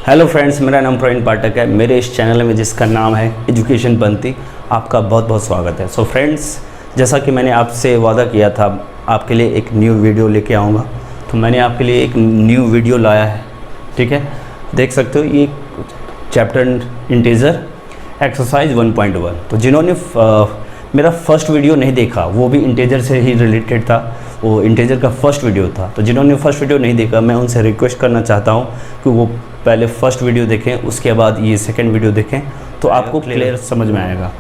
Hello friends, मेरा नाम प्रवीण पाठक है। मेरे इस चैनल में जिसका नाम है एजुकेशन बनती, आपका बहुत बहुत स्वागत है। सो फ्रेंड्स, जैसा कि मैंने आपसे वादा किया था आपके लिए एक न्यू वीडियो लेके आऊँगा, तो मैंने आपके लिए एक न्यू वीडियो लाया है। ठीक है, देख सकते हो ये चैप्टर इंटीजर एक्सरसाइज 1.1। तो जिन्होंने मेरा फर्स्ट वीडियो नहीं देखा, वो भी इंटीजर से ही रिलेटेड था, वो इंटीजर का फर्स्ट वीडियो था। तो जिन्होंने फर्स्ट वीडियो नहीं देखा, मैं उनसे रिक्वेस्ट करना चाहता हूँ कि वो पहले फर्स्ट वीडियो देखें, उसके बाद ये सेकंड वीडियो देखें, तो आपको क्लियर समझ में आएगा।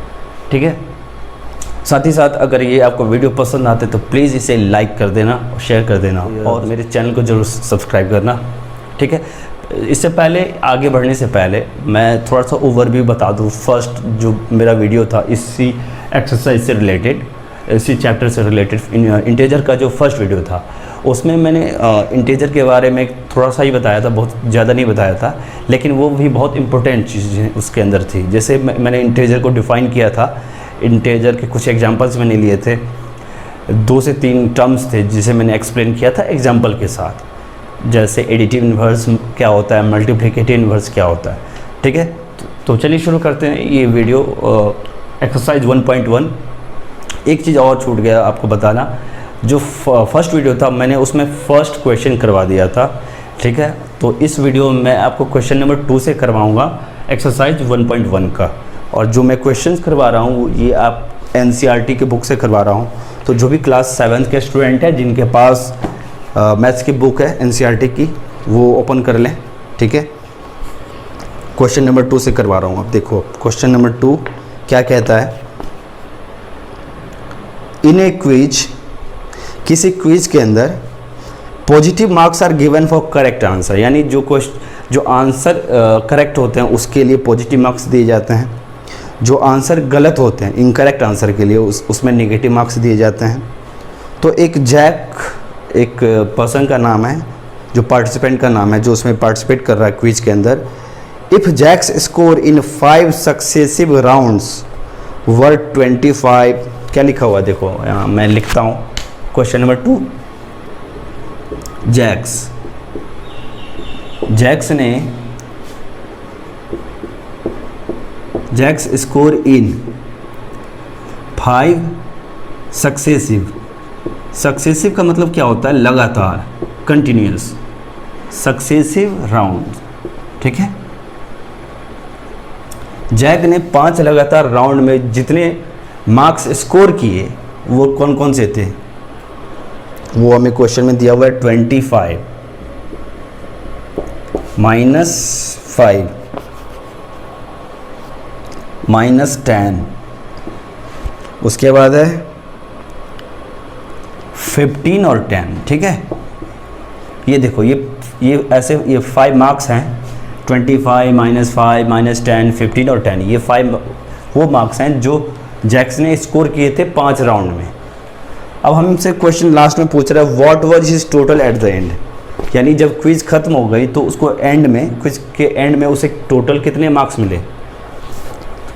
ठीक है, साथ ही साथ अगर ये आपको वीडियो पसंद आते तो प्लीज़ इसे लाइक कर देना और शेयर कर देना, और मेरे चैनल को ज़रूर सब्सक्राइब करना। ठीक है, इससे पहले आगे बढ़ने से पहले मैं थोड़ा सा ओवरव्यू बता दूँ। फर्स्ट जो मेरा वीडियो था इसी एक्सरसाइज से रिलेटेड, इसी चैप्टर से रिलेटेड, इंटीजर का जो फर्स्ट वीडियो था, उसमें मैंने इंटीजर के बारे में थोड़ा सा ही बताया था, बहुत ज़्यादा नहीं बताया था, लेकिन वो भी बहुत इंपॉर्टेंट चीज़ें उसके अंदर थी। जैसे मैंने इंटीजर को डिफ़ाइन किया था, इंटीजर के कुछ एग्जांपल्स मैंने लिए थे, 2 से 3 टर्म्स थे जिसे मैंने एक्सप्लेन किया था एग्जांपल के साथ। जैसे एडिटिव इन्वर्स क्या होता है, मल्टीप्लिकेटिव इन्वर्स क्या होता है। ठीक है, तो चलिए शुरू करते हैं ये वीडियो एक्सरसाइज 1.1। एक चीज़ और छूट गया आपको बताना, जो फर्स्ट वीडियो था मैंने उसमें फर्स्ट क्वेश्चन करवा दिया था। ठीक है, तो इस वीडियो में मैं आपको क्वेश्चन नंबर 2 से करवाऊंगा एक्सरसाइज 1.1 का, और जो मैं क्वेश्चंस करवा रहा हूँ ये आप NCERT की बुक से करवा रहा हूँ। तो जो भी क्लास 7th के स्टूडेंट हैं जिनके पास मैथ्स की बुक है NCERT की, वो ओपन कर लें। ठीक है, क्वेश्चन नंबर 2 से करवा रहा हूँ। अब देखो क्वेश्चन नंबर 2 क्या कहता है। इन ए क्विज, किसी क्विज के अंदर positive marks are given for correct answer, यानी जो आंसर करेक्ट होते हैं उसके लिए पॉजिटिव मार्क्स दिए जाते हैं, जो आंसर गलत होते हैं इनकरेक्ट आंसर के लिए उसमें नेगेटिव मार्क्स दिए जाते हैं। तो एक जैक, एक पर्सन का नाम है, जो पार्टिसिपेंट का नाम है, जो उसमें पार्टिसिपेट कर रहा है क्विज के अंदर। If Jack's score in 5 successive rounds were 25, क्या लिखा हुआ देखो यहाँ मैं लिखता हूँ। Question number 2, Jack's score in 5 successive का मतलब क्या होता है, लगातार, कंटिन्यूअस, सक्सेसिव राउंड। ठीक है, जैक ने 5 लगातार राउंड में जितने मार्क्स स्कोर किए वो कौन कौन से थे, वो हमें क्वेश्चन में दिया हुआ है। 25 -5 -10, उसके बाद है 15 और 10। ठीक है, ये देखो ये ऐसे ये 5 मार्क्स हैं, 25 -5 -10 15 और 10। ये 5 वो मार्क्स हैं जो जैक्स ने स्कोर किए थे 5 राउंड में। अब हमसे क्वेश्चन लास्ट में पूछ रहा है what was his total at the end, यानी जब क्विज खत्म हो गई तो उसको एंड में, क्विज के एंड में उसे टोटल कितने मार्क्स मिले।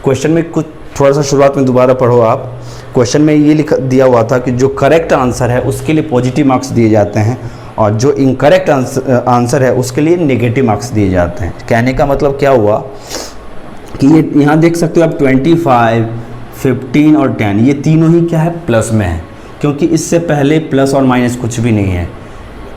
क्वेश्चन में कुछ थोड़ा सा शुरुआत में दोबारा पढ़ो आप। क्वेश्चन में ये लिखा दिया हुआ था कि जो करेक्ट आंसर है उसके लिए पॉजिटिव मार्क्स दिए जाते हैं, और जो इनकरेक्ट आंसर है उसके लिए नेगेटिव मार्क्स दिए जाते हैं। कहने का मतलब क्या हुआ कि ये यहाँ देख सकते हो आप 25, 15 और 10, ये तीनों ही क्या है, प्लस में है, क्योंकि इससे पहले प्लस और माइनस कुछ भी नहीं है।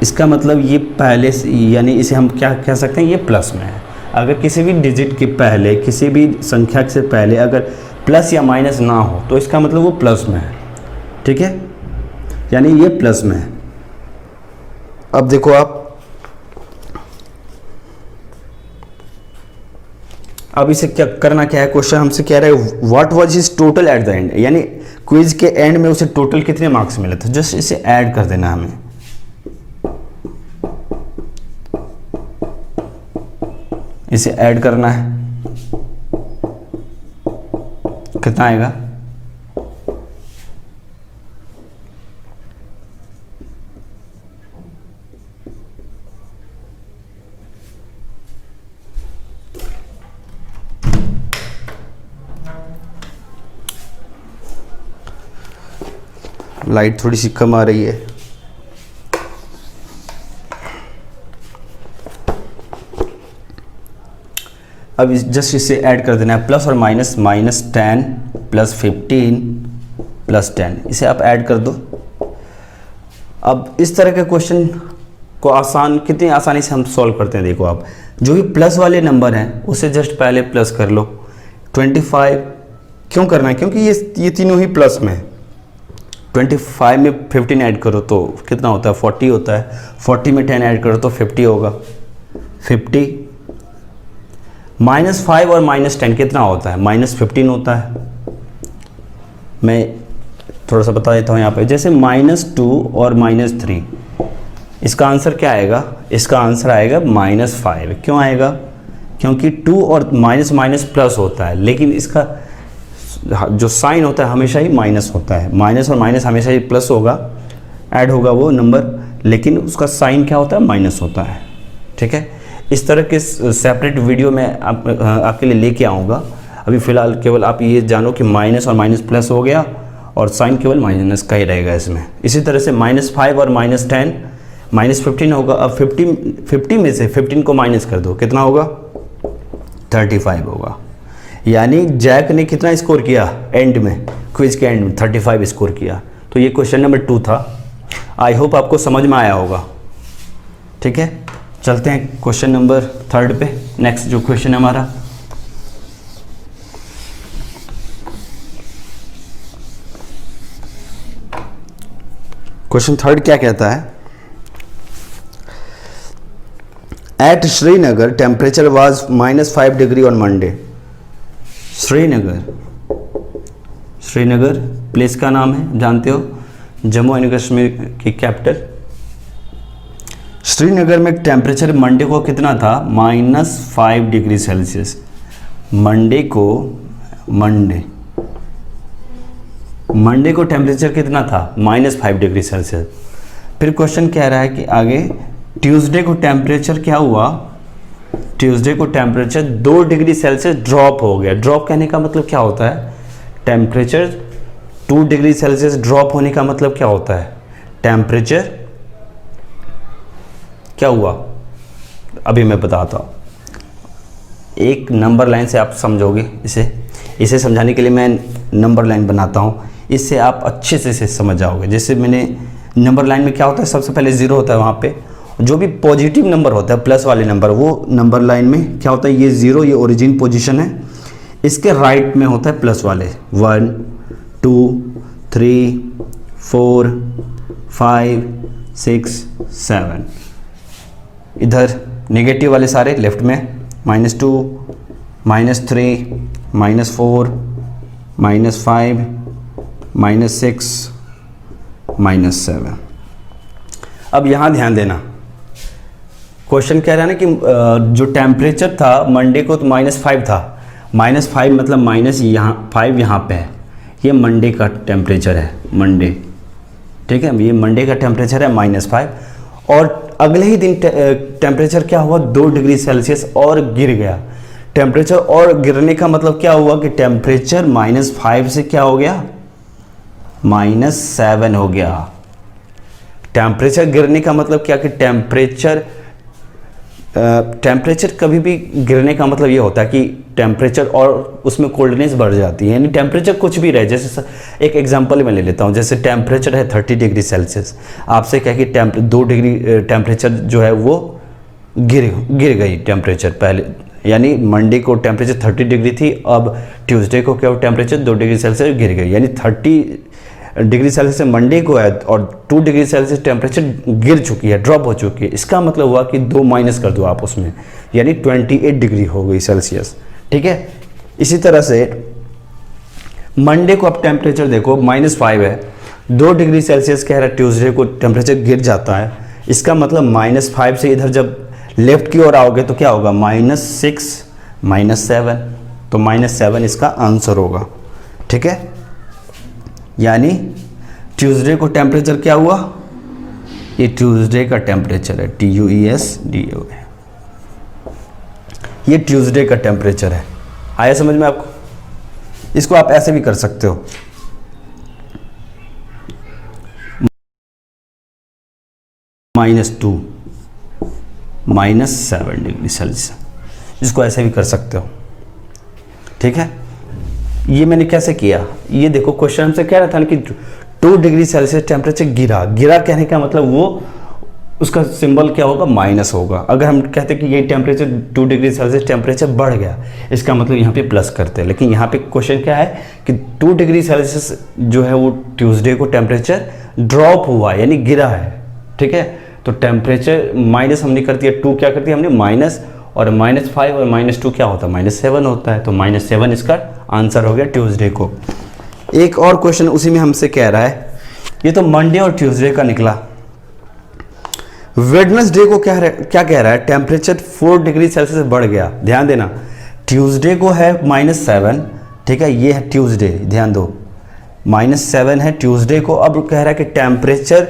इसका मतलब ये पहले से, यानी इसे हम क्या कह सकते हैं, ये प्लस में है। अगर किसी भी डिजिट के पहले, किसी भी संख्या से पहले अगर प्लस या माइनस ना हो तो इसका मतलब वो प्लस में है। ठीक है, यानी ये प्लस में है। अब देखो आप, अब इसे क्या करना क्या है, क्वेश्चन हमसे कह रहा है what was his total at the end, यानी क्विज के एंड में उसे टोटल कितने मार्क्स मिले थे। जस्ट इसे ऐड कर देना हमें। इसे ऐड करना है, कितना आएगा, लाइट थोड़ी सी कम आ रही है। अब जस्ट इसे ऐड कर देना है, प्लस और माइनस, -10 + 15 + 10, इसे आप ऐड कर दो। अब इस तरह के क्वेश्चन को कितनी आसानी से हम सॉल्व करते हैं। देखो आप जो भी प्लस वाले नंबर हैं उसे जस्ट पहले प्लस कर लो। 25 क्यों करना है, क्योंकि ये तीनों ही प्लस में है। 25 में 15 ऐड करो तो कितना होता है, 40 होता है। 40 में 10 ऐड करो तो 50 होगा, 50। -5 और -10 कितना होता है, -15 होता है। मैं थोड़ा सा बता देता हूँ यहाँ पे, जैसे -2 और -3, इसका आंसर क्या आएगा, इसका आंसर आएगा -5। क्यों आएगा, क्योंकि 2 और माइनस माइनस प्लस होता है, लेकिन इसका जो साइन होता है हमेशा ही माइनस होता है। माइनस और माइनस हमेशा ही प्लस होगा, ऐड होगा वो नंबर, लेकिन उसका साइन क्या होता है, माइनस होता है। ठीक है, इस तरह के सेपरेट वीडियो में आपके लिए लेके आऊँगा। अभी फ़िलहाल केवल आप ये जानो कि माइनस और माइनस प्लस हो गया और साइन केवल माइनस का ही रहेगा इसमें। इसी तरह से -5 और -10 -15 होगा। अब 50 में से 15 को माइनस कर दो, कितना होगा, 35 होगा। यानी जैक ने कितना स्कोर किया एंड में, क्विज के एंड में 35 स्कोर किया। तो ये क्वेश्चन नंबर 2 था। आई होप आपको समझ में आया होगा। ठीक है, चलते हैं क्वेश्चन नंबर 3 पे। नेक्स्ट जो क्वेश्चन है हमारा, क्वेश्चन 3 क्या कहता है, at Srinagar temperature was -5 degree on Monday. Srinagar place का नाम है, जानते हो, जम्मू एंड कश्मीर की कैपिटल। श्रीनगर में टेम्परेचर मंडे को कितना था, -5 डिग्री सेल्सियस। मंडे को टेम्परेचर कितना था, -5 डिग्री सेल्सियस। फिर क्वेश्चन कह रहा है कि आगे ट्यूसडे को टेम्परेचर क्या हुआ, ट्यूसडे को टेम्परेचर 2 डिग्री सेल्सियस ड्रॉप हो गया। ड्रॉप कहने का मतलब क्या होता है, टेम्परेचर 2 डिग्री सेल्सियस ड्रॉप होने का मतलब क्या होता है, टेम्परेचर क्या हुआ, अभी मैं बताता हूँ। एक नंबर लाइन से आप समझोगे इसे समझाने के लिए मैं नंबर लाइन बनाता हूँ, इससे आप अच्छे से समझ जाओगे। जैसे मैंने नंबर लाइन में क्या होता है, सबसे पहले 0 होता है, वहाँ पे जो भी पॉजिटिव नंबर होता है, प्लस वाले नंबर, वो नंबर लाइन में क्या होता है, ये 0, ये ओरिजिन पोजीशन है। इसके राइट में होता है प्लस वाले 1 2 3 4 5 6 7। इधर नेगेटिव वाले सारे लेफ्ट में, -2 -3 -4 -5 -6 -7। अब यहाँ ध्यान देना, क्वेश्चन कह रहा है ना कि जो टेम्परेचर था मंडे को तो -5 था। -5 मतलब माइनस यहाँ 5 यहाँ पे है, ये मंडे का टेम्परेचर है, मंडे। ठीक है, ये मंडे का टेम्परेचर है -5, और अगले ही दिन टेम्परेचर क्या हुआ, 2 डिग्री सेल्सियस और गिर गया। टेम्परेचर और गिरने का मतलब क्या हुआ कि टेम्परेचर -5 से क्या हो गया, -7 हो गया। टेम्परेचर गिरने का मतलब क्या कि टेम्परेचर कभी भी गिरने का मतलब ये होता है कि टेम्परेचर और उसमें कोल्डनेस बढ़ जाती है। यानी टेम्परेचर कुछ भी रहे, जैसे एक एग्जांपल मैं ले लेता हूँ, जैसे टेम्परेचर है 30 डिग्री सेल्सियस, आपसे क्या कि 2 डिग्री टेम्परेचर जो है वो गिर गई टेम्परेचर पहले, यानी मंडे को टेम्परेचर 30 डिग्री थी, अब ट्यूसडे को क्या टेम्परेचर 2 डिग्री सेल्सियस गिर गई, यानी 30 डिग्री सेल्सियस मंडे को है और 2 डिग्री सेल्सियस टेम्परेचर गिर चुकी है, ड्रॉप हो चुकी है। इसका मतलब हुआ कि 2 माइनस कर दो आप उसमें, यानी 28 डिग्री हो गई सेल्सियस। ठीक है, इसी तरह से मंडे को अब टेम्परेचर देखो -5 है, 2 डिग्री सेल्सियस कह रहा है, ट्यूसडे को टेम्परेचर गिर जाता है। इसका मतलब -5 से इधर जब लेफ्ट की ओर आओगे तो क्या होगा, -6 -7, तो -7 इसका आंसर होगा। ठीक है, यानी ट्यूसडे को टेम्परेचर क्या हुआ, ये ट्यूसडे का टेम्परेचर है, TUESDA, ये ट्यूसडे का टेम्परेचर है। आया समझ में आपको? इसको आप ऐसे भी कर सकते हो, -2 -7 डिग्री सेल्सियस, जिसको ऐसे भी कर सकते हो, ठीक है। ये मैंने कैसे किया, ये देखो क्वेश्चन हमसे कह रहा था ना कि 2 डिग्री सेल्सियस टेम्परेचर गिरा कहने का मतलब वो उसका सिंबल क्या होगा, माइनस होगा। अगर हम कहते कि ये टेम्परेचर 2 डिग्री सेल्सियस टेम्परेचर बढ़ गया, इसका मतलब यहाँ पे प्लस करते हैं। लेकिन यहाँ पे क्वेश्चन क्या है कि 2 डिग्री सेल्सियस जो है वो ट्यूसडे को टेम्परेचर ड्रॉप हुआ यानी गिरा है, ठीक है। तो टेम्परेचर माइनस हमने कर दिया, 2 क्या कर दिया हमने माइनस, और -5 और -2 क्या होता है, -7 होता है। तो -7 इसका आंसर हो गया ट्यूसडे को। एक और क्वेश्चन उसी में हमसे कह रहा है, ये तो मंडे और ट्यूसडे का निकला। वेडनेसडे को क्या कह रहा है, टेम्परेचर 4 डिग्री सेल्सियस बढ़ गया। ध्यान देना, ट्यूसडे को है -7, ठीक है, ये है ट्यूसडे, ध्यान दो, -7 है ट्यूसडे को। अब कह रहा है कि टेम्परेचर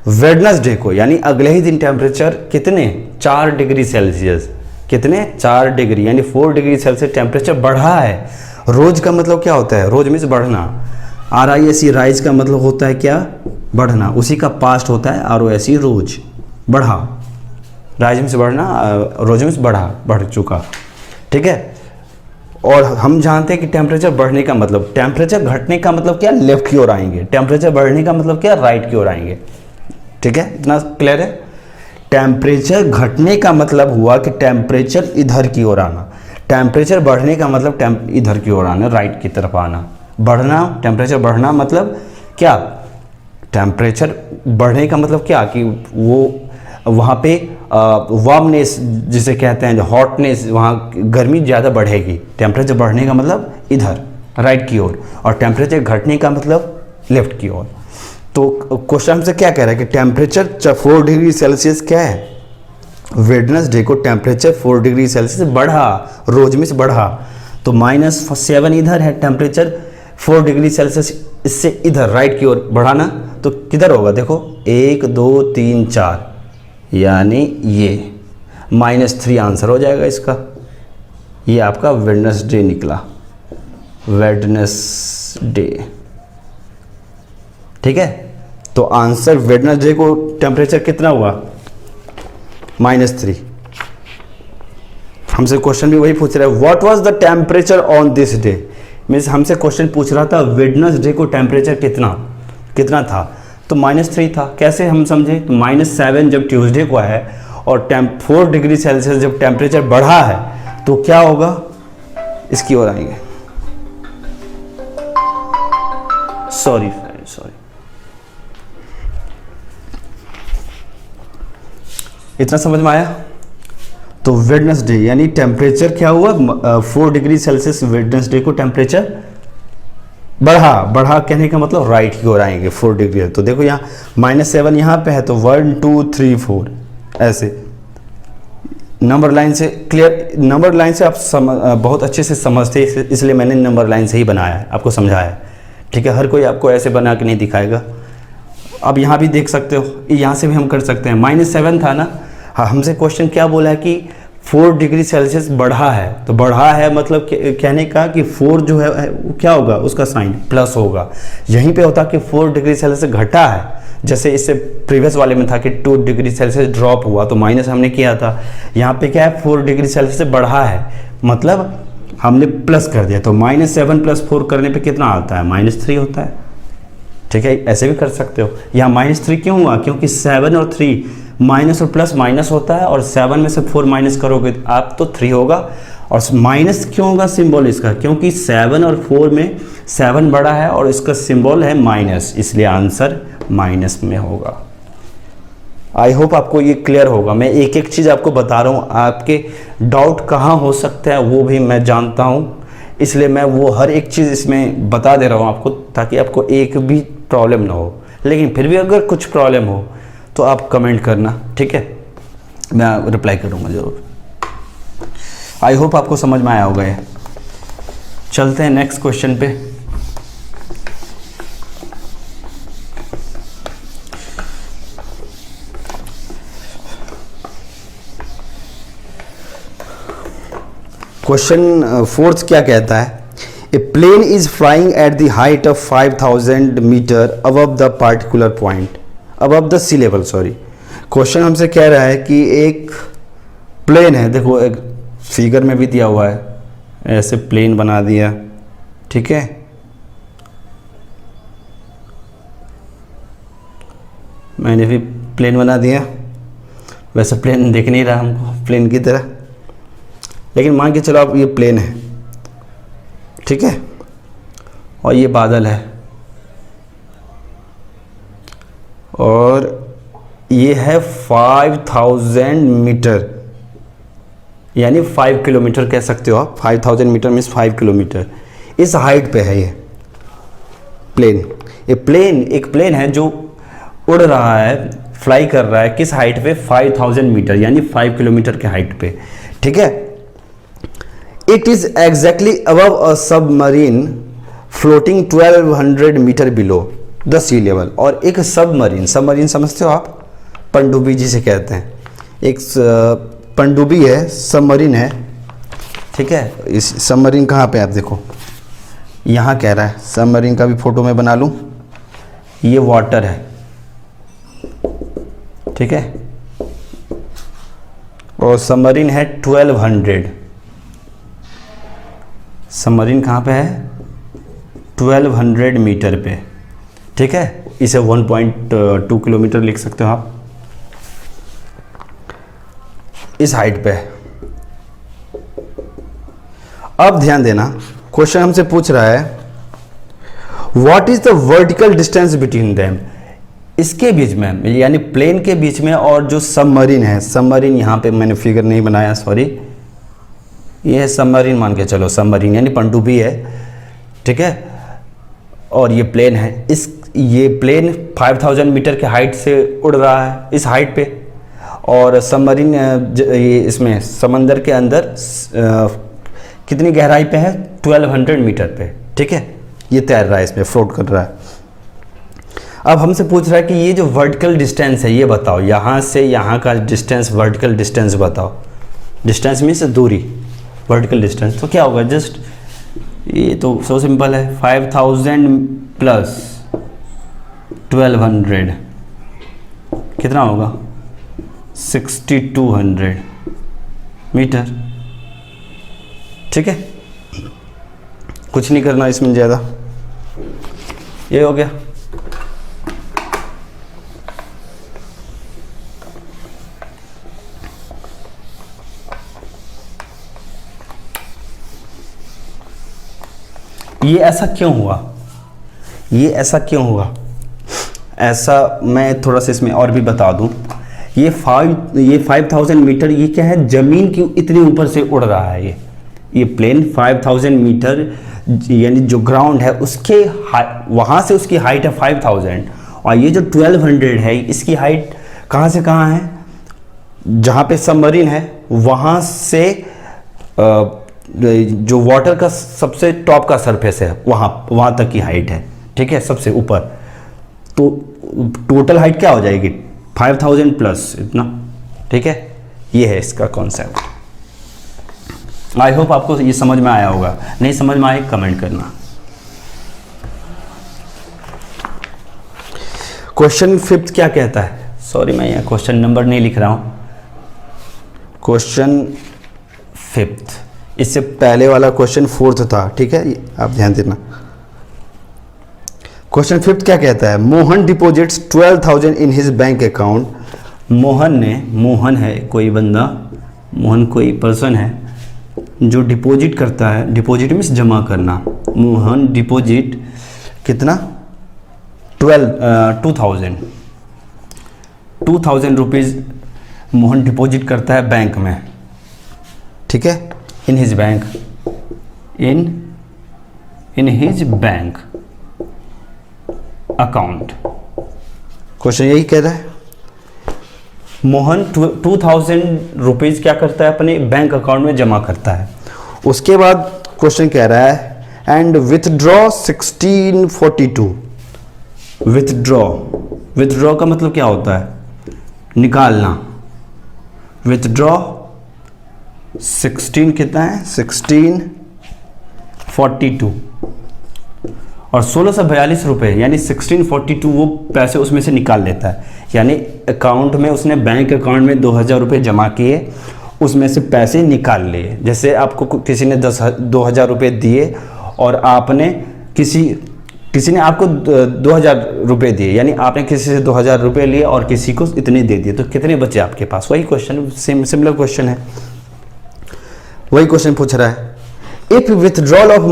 वेडनेसडे को यानी अगले ही दिन टेम्परेचर कितने, 4 डिग्री सेल्सियस, कितने 4 डिग्री यानी 4 डिग्री सेल्सियस टेम्परेचर बढ़ा है। रोज का मतलब क्या होता है, रोज मीन्स बढ़ना, RISE राइज का मतलब होता है क्या, बढ़ना, उसी का पास्ट होता है ROSE रोज, बढ़ा, राइज मीन्स बढ़ना, रोज मीन्स बढ़ा, बढ़ चुका, ठीक है। और हम जानते हैं कि टेम्परेचर बढ़ने का मतलब, टेम्परेचर घटने का मतलब क्या, लेफ्ट की ओर आएंगे, टेम्परेचर बढ़ने का मतलब क्या, राइट की ओर आएंगे, ठीक है। इतना क्लियर है। टेम्परेचर घटने का मतलब हुआ कि टेम्परेचर इधर की ओर आना, टेम्परेचर बढ़ने का मतलब इधर की ओर आना, राइट की तरफ आना। बढ़ना, टेम्परेचर बढ़ना मतलब क्या, टेम्परेचर बढ़ने का मतलब क्या कि वो वहाँ पे वार्मनेस जिसे कहते हैं, हॉटनेस, वहाँ गर्मी ज़्यादा बढ़ेगी। टेम्परेचर बढ़ने का मतलब इधर राइट की ओर, और टेम्परेचर घटने का मतलब लेफ्ट की ओर। तो क्वेश्चन हमसे क्या कह रहा है कि टेम्परेचर 4 डिग्री सेल्सियस क्या है, वेडनेसडे को टेम्परेचर 4 डिग्री सेल्सियस बढ़ा, रोज में से बढ़ा। तो -7 इधर है, टेम्परेचर 4 डिग्री सेल्सियस इससे इधर राइट की ओर बढ़ाना, तो किधर होगा, देखो 1 2 3 4 यानी ये -3 आंसर हो जाएगा इसका। ये आपका वेडनेसडे निकला, वेडनेसडे, ठीक है। तो आंसर वेडनेसडे को टेम्परेचर कितना हुआ, -3। हमसे क्वेश्चन भी वही पूछ रहा है, what was the temperature on this day, means हमसे क्वेश्चन पूछ रहा था वेडनेसडे को टेम्परेचर कितना था, तो -3 था। कैसे हम समझे, तो -7 जब ट्यूसडे को है और 4 डिग्री सेल्सियस जब टेम्परेचर बढ़ा है तो क्या होगा, इसकी ओर आएंगे, सॉरी, इतना समझ में आया। तो वेडनेसडे यानी टेम्परेचर क्या हुआ, 4 डिग्री सेल्सियस वेडनेसडे को टेम्परेचर बढ़ा कहने का मतलब राइट की ओर आएंगे 4 डिग्री। तो देखो यहाँ -7 यहाँ पे है, तो 1 2 3 4 ऐसे नंबर लाइन से क्लियर, नंबर लाइन से आप बहुत अच्छे से समझते, इसलिए मैंने नंबर लाइन से ही बनाया है, आपको समझाया है, ठीक है। हर कोई आपको ऐसे बना के नहीं दिखाएगा। अब यहाँ भी देख सकते हो, यहाँ से भी हम कर सकते हैं। -7 था ना, हाँ, हमसे क्वेश्चन क्या बोला है कि 4 डिग्री सेल्सियस बढ़ा है, तो बढ़ा है मतलब कहने का कि 4 जो है वो क्या होगा, उसका साइन प्लस होगा। यहीं पे होता कि 4 डिग्री सेल्सियस घटा है, जैसे इससे प्रीवियस वाले में था कि 2 डिग्री सेल्सियस ड्रॉप हुआ, तो माइनस हमने किया था। यहाँ पे क्या है, 4 डिग्री सेल्सियस बढ़ा है, मतलब हमने प्लस कर दिया। तो -7 + 4 करने पे कितना आता है, -3 होता है, ठीक है। ऐसे भी कर सकते हो। यहाँ -3 क्यों हुआ, क्योंकि 7 और 3 माइनस और प्लस माइनस होता है, और 7 में से 4 माइनस करोगे तो आप तो 3 होगा। और माइनस क्यों होगा सिंबल इसका, क्योंकि 7 और 4 में 7 बड़ा है और इसका सिंबल है माइनस, इसलिए आंसर माइनस में होगा। आई होप आपको ये क्लियर होगा। मैं एक एक चीज़ आपको बता रहा हूँ, आपके डाउट कहाँ हो सकता है वो भी मैं जानता हूँ, इसलिए मैं वो हर एक चीज़ इसमें बता दे रहा हूँ आपको, ताकि आपको एक भी प्रॉब्लम ना हो। लेकिन फिर भी अगर कुछ प्रॉब्लम हो तो आप कमेंट करना, ठीक है, मैं रिप्लाई करूँगा ज़रूर। आई होप आपको समझ में आया होगा ये। चलते हैं नेक्स्ट क्वेश्चन पे। क्वेश्चन 4 क्या कहता है, a plane is flying at the height of 5000 metre above the particular point, above the sea level, sorry. Question हमसे कह रहा है कि एक प्लेन है, देखो एक फिगर में भी दिया हुआ है, ऐसे प्लेन बना दिया, ठीक है। मैंने भी प्लेन बना दिया, वैसे प्लेन दिख नहीं रहा हमको प्लेन की तरह, लेकिन मान के चलो आप ये प्लेन है, ठीक है, और ये बादल है, और ये है 5000 मीटर, यानी 5 किलोमीटर कह सकते हो आप। 5000 मीटर मीन्स 5 किलोमीटर। इस हाइट पे है ये प्लेन। ये प्लेन एक प्लेन है जो उड़ रहा है, फ्लाई कर रहा है, किस हाइट पे? 5000 मीटर, यानी 5 किलोमीटर के हाइट पे, ठीक है। It is exactly above a submarine floating 1200 metre below the sea level. और एक सबमरीन, सबमरीन समझते हो आप? पनडुब्बी जिसे कहते हैं, एक पनडुब्बी है, सबमरीन है, ठीक है। इस सबमरीन कहाँ पे? आप देखो यहाँ कह रहा है, सबमरीन का भी फोटो मैं बना लूँ। ये वाटर है, ठीक है, और सबमरीन है 1200। सबमरीन कहाँ पे है? 1200 मीटर पे, ठीक है। इसे 1.2 किलोमीटर लिख सकते हो आप, इस हाइट पे। अब ध्यान देना, क्वेश्चन हमसे पूछ रहा है what is the vertical distance between them. इसके बीच में, यानी प्लेन के बीच में और जो सबमरीन है, सबमरीन यहाँ पे मैंने फिगर नहीं बनाया, सॉरी, ये है सबमरीन, मान के चलो सबमरीन यानी पनडुब्बी है, ठीक है, और ये प्लेन है। ये प्लेन 5000 मीटर के हाइट से उड़ रहा है इस हाइट पे, और सबमरीन ये इसमें समंदर के अंदर कितनी गहराई पे है? 1200 मीटर पे, ठीक है। ये तैर रहा है, इसमें फ्लोट कर रहा है। अब हमसे पूछ रहा है कि ये जो वर्टिकल डिस्टेंस है ये बताओ, यहाँ से यहाँ का डिस्टेंस, वर्टिकल डिस्टेंस बताओ। डिस्टेंस मीन्स दूरी, वर्टिकल डिस्टेंस। तो क्या होगा? जस्ट ये तो सो सिंपल है, 5000 प्लस 1200 कितना होगा? 6200 मीटर, ठीक है। कुछ नहीं करना इसमें ज़्यादा, ये हो गया। ये ऐसा क्यों हुआ? ये ऐसा क्यों हुआ? ऐसा मैं थोड़ा सा इसमें और भी बता दूं। ये 5000 मीटर, ये क्या है? ज़मीन की इतनी ऊपर से उड़ रहा है ये प्लेन 5000 मीटर, यानी जो ग्राउंड है उसके वहाँ से उसकी हाइट है 5000, और ये जो 1200 है इसकी हाइट कहाँ से कहाँ है? जहाँ पे सबमरीन है वहाँ से जो वाटर का सबसे टॉप का सरफेस है वहाँ तक की हाइट है, ठीक है, सबसे ऊपर। तो टोटल हाइट क्या हो जाएगी? 5000 प्लस इतना, ठीक है। ये है इसका कॉन्सेप्ट। आई होप आपको ये समझ में आया होगा। नहीं समझ में आए कमेंट करना। क्वेश्चन 5 क्या कहता है? सॉरी, मैं यहाँ क्वेश्चन नंबर नहीं लिख रहा हूँ, क्वेश्चन 5, इससे पहले वाला क्वेश्चन 4 था, ठीक है, आप ध्यान देना। क्वेश्चन 5 क्या कहता है? Mohan deposits 12,000 in his bank account. Mohan है कोई बंदा, मोहन कोई पर्सन है जो डिपॉजिट करता है। डिपॉजिट मीन्स जमा करना। मोहन डिपॉजिट कितना? 2000 रुपीज़ मोहन डिपॉजिट करता है बैंक में, ठीक है, in his bank, in his bank account. Question यही कह रहा है। मोहन 2000 रुपीज़ क्या करता है? अपने बैंक अकाउंट में जमा करता है। उसके बाद क्वेश्चन कह रहा है एंड विथड्रॉ 1642। विथड्रॉ का मतलब क्या होता है? निकालना। विथड्रॉ 16 कितना है? 1642 और 1642 रुपये यानी 1642 वो पैसे उसमें से निकाल लेता है। यानी अकाउंट में उसने बैंक अकाउंट में 2000 रुपये जमा किए उसमें से पैसे निकाल लिए। जैसे आपको किसी ने 2,000 रुपये दिए और आपने किसी ने आपको 2,000 रुपये दिए, यानी आपने किसी से 2,000 रुपये लिए और किसी को इतने दे दिए, तो कितने बचे आपके पास? वही क्वेश्चन, सिमिलर क्वेश्चन है, वही क्वेश्चन पूछ रहा है। If withdrawal of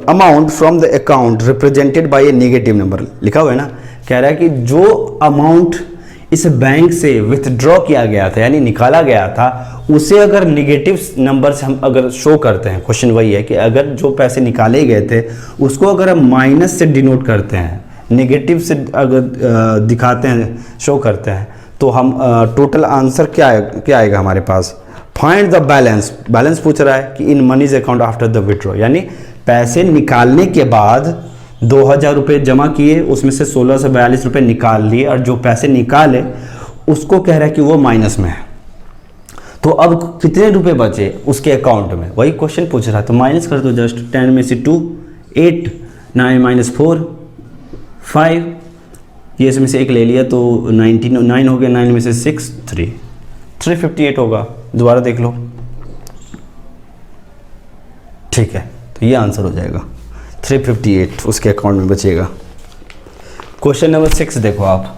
amount from the account represented by A negative number, लिखा हुआ है ना, कह रहा है कि जो अमाउंट इस बैंक से विथड्रॉ किया गया था यानी निकाला गया था, उसे अगर निगेटिव नंबर से हम अगर शो करते हैं, क्वेश्चन वही है कि अगर जो पैसे निकाले गए थे उसको अगर हम माइनस से डिनोट करते हैं, नेगेटिव से अगर दिखाते हैं, शो करते हैं, तो हम टोटल आंसर क्या आएगा हमारे पास? Find the balance. बैलेंस पूछ रहा है कि in Mini's account after the withdraw, यानी पैसे निकालने के बाद 2,000 रुपये जमा किए, उसमें से 1,642 रुपये निकाल लिए, और जो पैसे निकाले उसको कह रहा है कि वो माइनस में है। तो अब कितने रुपए बचे उसके अकाउंट में, वही क्वेश्चन पूछ रहा है। तो माइनस कर दो जस्ट, 10 में से 2 8, 9 - 4 5, ये इसमें से एक ले लिया तो 9 हो गया, 9 में से 6 3, 358 होगा। दोबारा देख लो, ठीक है, तो ये आंसर हो जाएगा 358 उसके अकाउंट में बचेगा। क्वेश्चन नंबर 6 देखो आप,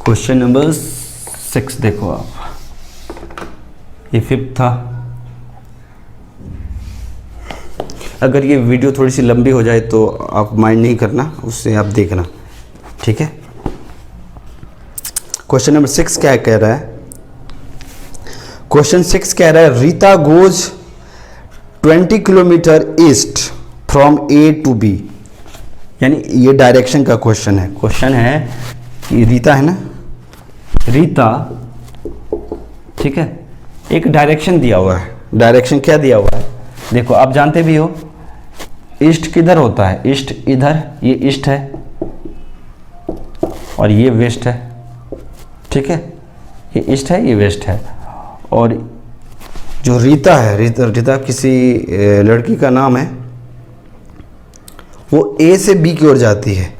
क्वेश्चन नंबर 6 देखो आप, ये 5th था। अगर ये वीडियो थोड़ी सी लंबी हो जाए तो आप माइंड नहीं करना, उससे आप देखना, ठीक है। क्वेश्चन नंबर 6 क्या कह रहा है? क्वेश्चन 6 कह रहा है Rita goes 20 kilometre east from A to B, यानी ये डायरेक्शन का क्वेश्चन है। क्वेश्चन है कि रीता है ना, रीता, ठीक है, एक डायरेक्शन दिया हुआ है। डायरेक्शन क्या दिया हुआ है? देखो आप जानते भी हो ईस्ट किधर होता है, ईस्ट इधर, ये ईस्ट है और ये वेस्ट है, ठीक है, ये ईस्ट है, ये वेस्ट है। और जो रीता है, रीता किसी लड़की का नाम है, वो ए से बी की ओर जाती है।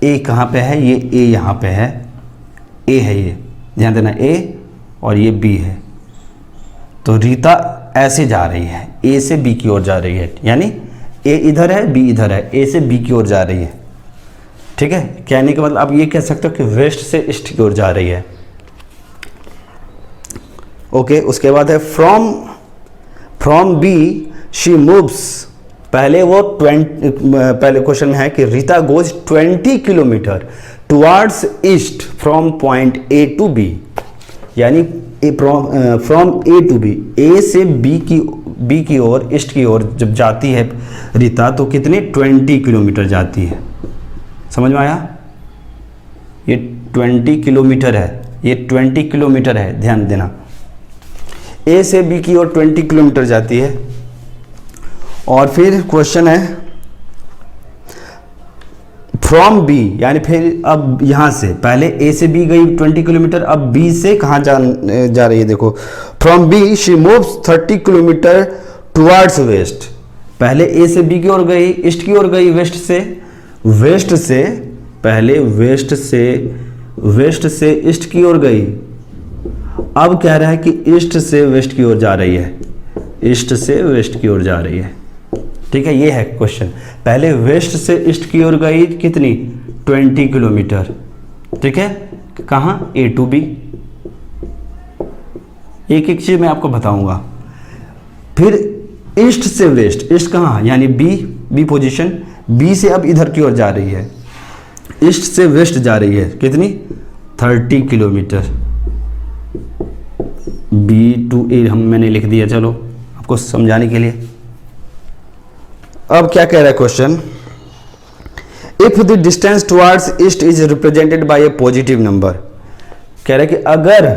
ए कहाँ पे है? ये ए यहाँ पे है, ए है, ये ध्यान देना, ए और ये बी है। तो रीता ऐसे जा रही है, ए से बी की ओर जा रही है, यानी ए इधर है, बी इधर है, ए से बी की ओर जा रही है, ठीक है। कहने का मतलब आप ये कह सकते हो कि वेस्ट से ईस्ट की ओर जा रही है, ओके। उसके बाद है फ्रॉम बी शी मूव्स, पहले वो पहले क्वेश्चन में है कि Rita goes 20 kilometre towards east from point A to B, यानी from A to B, A से बी की ओर, ईस्ट की ओर जब जाती है रीता, तो कितने 20 किलोमीटर जाती है। समझ में आया? ये 20 किलोमीटर है, ये 20 किलोमीटर है, ध्यान देना। ए से बी की ओर 20 किलोमीटर जाती है। और फिर क्वेश्चन है फ्रॉम बी, यानी फिर अब यहां से, पहले ए से बी गई 20 किलोमीटर, अब बी से कहां जा रही है? देखो, from B she moves 30 kilometre towards west. पहले ए से बी की ओर गई, ईस्ट की ओर गई, वेस्ट से पहले वेस्ट से ईस्ट की ओर गई, अब कह रहा है कि ईस्ट से वेस्ट की ओर जा रही है, ईस्ट से वेस्ट की ओर जा रही है, ठीक है। ये है क्वेश्चन, पहले वेस्ट से ईस्ट की ओर गई कितनी? 20 किलोमीटर, ठीक है। कहां? ए टू बी। एक एक चीज मैं आपको बताऊंगा। फिर ईस्ट से वेस्ट, ईस्ट कहां? यानी बी पोजीशन, बी से अब इधर की ओर जा रही है, ईस्ट से वेस्ट जा रही है, कितनी? 30 किलोमीटर। बी टू ए मैंने लिख दिया, चलो आपको समझाने के लिए। अब क्या कह रहा है question? If the distance towards east is represented by A positive number, कह रहा है कि अगर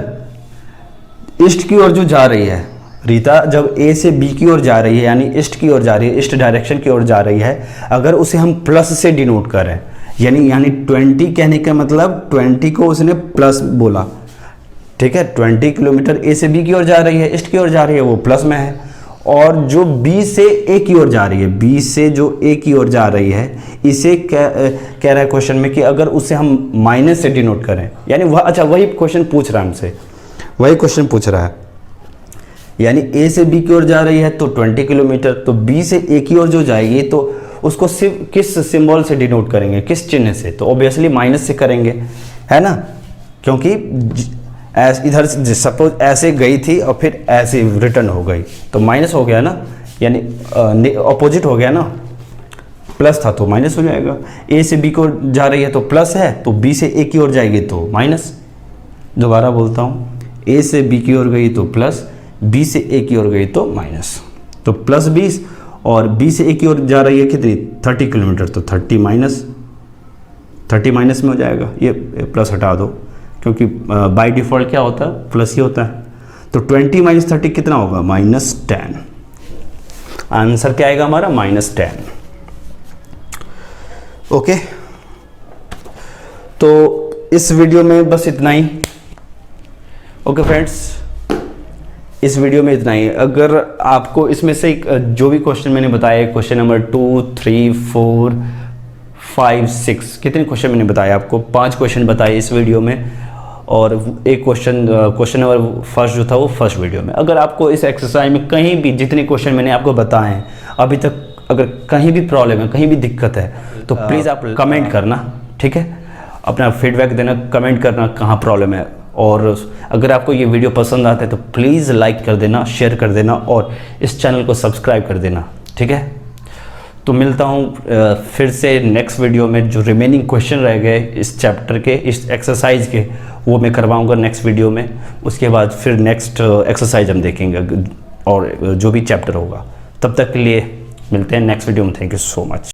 ईस्ट की ओर जो जा रही है रीता, जब ए से बी की ओर जा रही है, यानी ईस्ट की ओर जा रही है, ईस्ट डायरेक्शन की ओर जा रही है, अगर उसे हम प्लस से डिनोट करें, यानी 20 कहने का मतलब 20 को उसने प्लस बोला, ठीक है। 20 किलोमीटर ए से बी की ओर जा रही है, ईस्ट की ओर जा रही है, वो प्लस में है। और जो बी से ए की ओर जा रही है, बी से जो ए की ओर जा रही है, इसे कह रहा है क्वेश्चन में कि अगर उसे हम माइनस से डिनोट करें, यानी वह, अच्छा वही क्वेश्चन पूछ रहा है हमसे, वही क्वेश्चन पूछ रहा है, यानी ए से बी की ओर जा रही है तो 20 किलोमीटर, तो बी से ए की ओर जो जाएगी तो उसको सिर्फ किस सिंबल से डिनोट करेंगे, किस चिन्ह से, तो ऑब्वियसली माइनस से करेंगे, है ना, क्योंकि इधर सपोज ऐसे गई थी और फिर ऐसे रिटर्न हो गई तो माइनस हो गया ना, यानी अपोजिट हो गया ना, प्लस था तो माइनस हो जाएगा। ए से बी को जा रही है तो प्लस है, तो बी से ए की ओर जाएगी तो माइनस। दोबारा बोलता हूँ, ए से बी की ओर गई तो प्लस, बी से ए की ओर गई तो माइनस, तो प्लस 20 और बी से ए की ओर जा रही है कितनी 30 किलोमीटर, तो 30 माइनस में हो जाएगा, ये प्लस हटा दो क्योंकि बाय डिफ़ॉल्ट क्या होता है प्लस ही होता है, तो 20 माइनस 30 कितना होगा -10। आंसर क्या आएगा हमारा -10। ओके, तो इस वीडियो में बस इतना ही। ओके फ्रेंड्स, इस वीडियो में इतना ही। अगर आपको इसमें से जो भी क्वेश्चन मैंने बताया, क्वेश्चन नंबर 2, 3, 4, 5, 6, कितने क्वेश्चन मैंने बताए आपको, 5 क्वेश्चन बताए इस वीडियो में, और एक क्वेश्चन नंबर फर्स्ट जो था वो फर्स्ट वीडियो में। अगर आपको इस एक्सरसाइज में कहीं भी जितने क्वेश्चन मैंने आपको बताए हैं अभी तक, अगर कहीं भी प्रॉब्लम है, कहीं भी दिक्कत है, तो प्लीज़ आप कमेंट करना, ठीक है, अपना फीडबैक देना, कमेंट करना कहाँ प्रॉब्लम है। और अगर आपको ये वीडियो पसंद आता है तो प्लीज़ लाइक कर देना, शेयर कर देना और इस चैनल को सब्सक्राइब कर देना, ठीक है। तो मिलता हूँ फिर से नेक्स्ट वीडियो में। जो रिमेनिंग क्वेश्चन रह गए इस चैप्टर के, इस एक्सरसाइज के, वो मैं करवाऊँगा नेक्स्ट वीडियो में। उसके बाद फिर नेक्स्ट एक्सरसाइज हम देखेंगे और जो भी चैप्टर होगा। तब तक के लिए मिलते हैं नेक्स्ट वीडियो में। Thank you so much.